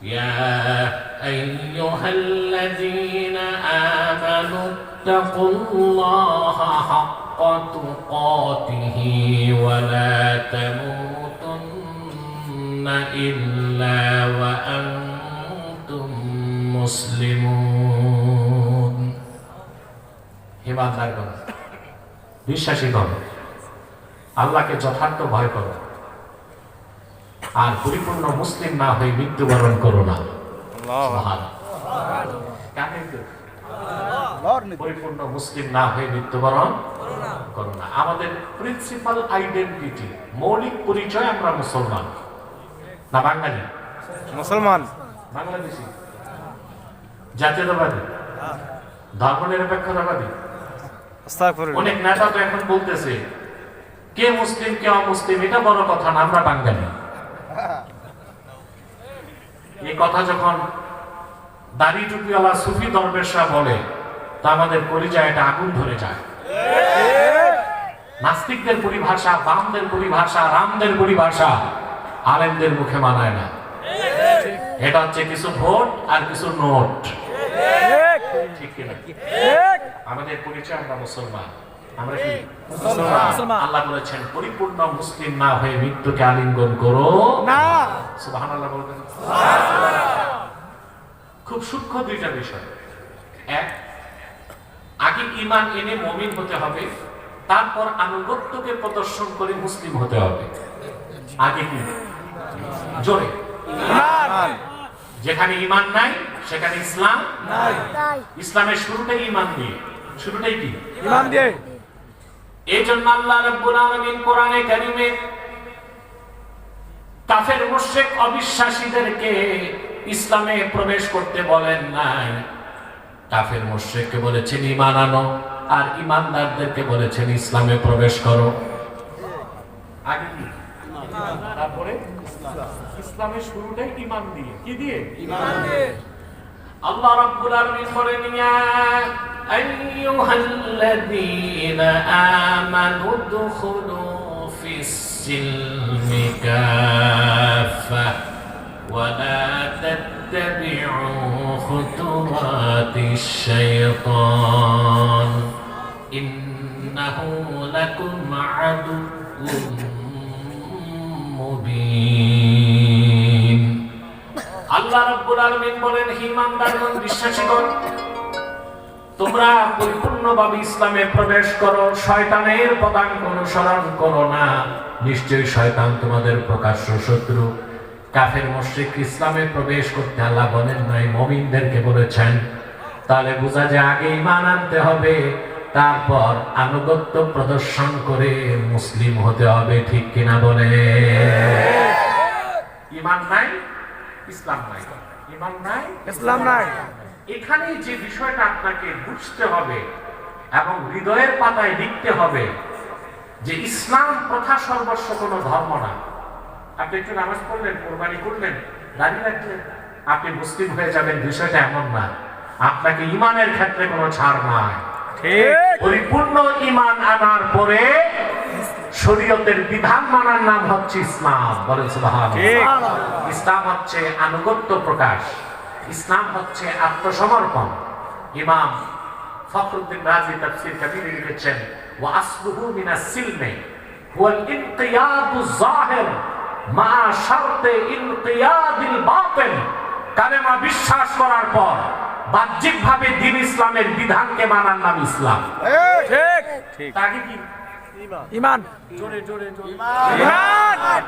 يا أيها الذين آمنوا اتقوا الله حق تقاته ولا تموتن إلا وأنتم মুসলিমুন। ইমানদারগণ, বিশ্বাসীগণ, আল্লাহকে যথার্থ ভয় করো আর পরিপূর্ণ মুসলিম না হয়ে মৃত্যুবরণ করো না। পরিপূর্ণ মুসলিম না হয়ে মৃত্যুবরণ করো না। আমাদের প্রিন্সিপাল আইডেন্টিটি, মৌলিক পরিচয় আমরা মুসলমান না বাঙালি? মুসলমান, বাংলাদেশি, জাতীয়তাবাদী, ধর্মনিরপেক্ষতাবাদী। অনেক নেতা তো এখন বলতেছে কে মুসলিম কে অমুসলিম, এটা বড় কথা না, আমরা বাঙালি। এই কথা যখন দাড়ি টুপিওয়ালা সুফি দরবেশরা বলে তা আমাদের কলিজায় এটা আগুন ধরে যায়। নাস্তিকদের পরিভাষা, বামদের পরিভাষা, রামদের পরিভাষা আলেমদের মুখে মানায় না। এটা হচ্ছে কিছু ভোট আর কিছু নোট, ঠিক কিনা? আমাদের পরিচয় আমরা মুসলমান। আমরা কি মুসলমান? আল্লাহ বলেছেন পরিপূর্ণ মুসলিম না হয়ে মৃত্যুকে আলিঙ্গন করো না। সুবহানাল্লাহ বলবেন। খুব সূক্ষ্ম দুইটা বিষয়। এক, আগে ঈমান এনে মুমিন হতে হবে, তারপর আনুগত্যকে প্রদর্শন করে মুসলিম হতে হবে। আগে কি? জোরে ঈমান। যেখানে ঈমান নাই সেখানে ইসলাম নাই। ইসলামের শুরুটাই ঈমান দিয়ে। শুরুটাই কি? ঈমান দিয়ে। এই জন্য আল্লাহ রাব্বুল আলামিন কোরআনে কারীমে কাফের মুশরিক অবিশ্বাসীদেরকে ইসলামে প্রবেশ করতে বলেন নাই। কাফের মুশরিককে বলেছেন ঈমান আনো, আর ঈমানদারদেরকে বলেছেন ইসলামে প্রবেশ করো। আগে কি? ঈমান, তারপরে ইসলামের শুরুটাই ঈমান দিয়ে। কি দিয়ে? ঈমান দিয়ে। আল্লাহ রাব্বুল আলামিন বলেন ইয়া আইয়ুহাল্লাযীনা আমানু দুখুলু ফিস-সিলমি কাফা ওয়া লা তাত্তাবি'উ খুতুওয়াতিশ শাইতান ইন্নাহু লাকুম আদুউম মুবিন। আল্লাহ রাব্বুল আলামিন বলেন, হে ঈমানদারগণ, বিশ্বাসীগণ, তোমরা পরিপূর্ণভাবে ইসলামে প্রবেশ করো, শয়তানের পদাঙ্ক অনুসরণ করো না। নিশ্চয়ই শয়তান তোমাদের প্রকাশ্য শত্রু। কাফের মুশরিক ইসলামে প্রবেশ করতে আল্লাহ বলেন নাই, মুমিনদেরকে বলেছেন। তাহলে বোঝা যায় আগে ঈমান আনতে হবে, তারপর আনুগত্য প্রদর্শন করে মুসলিম হতে হবে। ঠিক কিনা বলে? ঈমান নাই, ইসলাম নাই। ঈমান নাই, ইসলাম নাই। এখানে যে বিষয়টা আপনাকে বুঝতে হবে এবং হৃদয়ের পাতায় লিখতে হবে যে ইসলাম প্রথা সর্বস্ব কোনো ধর্ম না। আপনি একটু নামাজ পড়লেন, কোরবানি করলেন, দাঁড়িয়ে রাখলেন, আপনি মুসলিম হয়ে যাবেন, বিষয়টা এমন না। আপনাকে ঈমানের ক্ষেত্রে কোনো ছাড় নাই। পরিপূর্ণ ঈমান আনার পরে শরীয়তের বিধান মানার নাম হচ্ছে ইসলাম। বলেন সুবহানাল্লাহ। ইসলাম হচ্ছে আনুগত্য প্রকাশ, ইসলাম হচ্ছে আত্মসমর্পণ। ইমাম ফখরুদ্দিন রাজি তাফসীর কাবীরে লিখেছেন, ওয়া আসলুহু মিনাস সিলমি হুয়াল ইনকিয়াদুজ যাহির মা শারতে ইনকিয়াদিল বাতিন। কালেমা বিশ্বাস করার পর বাহ্যিকভাবে দ্বীন ইসলামের বিধানকে মানার নাম ইসলাম। ঠিক ঠিক। আগে কি? ঈমান। জোরে জোরে জোরে ঈমান।